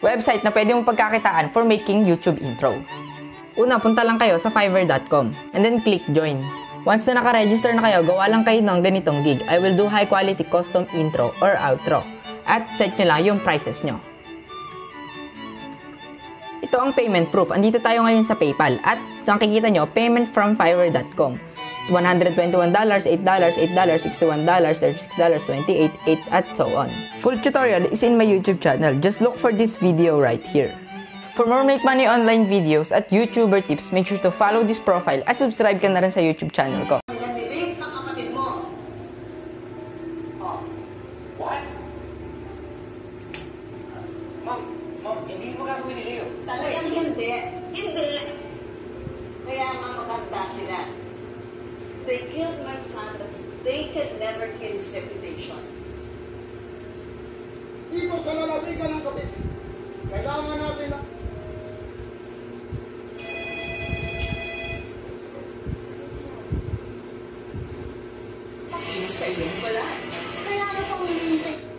website na pwede mo pagkakitaan for making YouTube intro. Una, punta lang kayo sa fiverr.com and then click join. Once na naka-register na kayo, gawa lang kayo ng ganitong gig. I will do high quality custom intro or outro. At set nyo lang yung prices nyo. Ito ang payment proof. Andito tayo ngayon sa PayPal. At nakikita nyo, payment from fiverr.com. $121, $8, $8, $61, $36, $28, $8, at so on. Full tutorial is in my YouTube channel. Just look for this video right here. For more Make Money Online videos at YouTuber tips, make sure to follow this profile at subscribe ka na rin sa YouTube channel ko. Niling ng kapatid mo. Oh. What? Ma'am, hindi mo gagawin ni Leo. Talagang hindi. Hindi. Kaya maganda sila. They killed my son, but they can never kill his reputation. Dito sa lalabigan ng kapit, kailangan natin na... Makinis sa iyo, wala. Kaya ano pang hinihintay?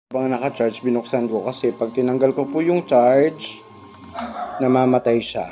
Habang naka-charge, binuksan ko kasi pag tinanggal ko po yung charge, namamatay siya.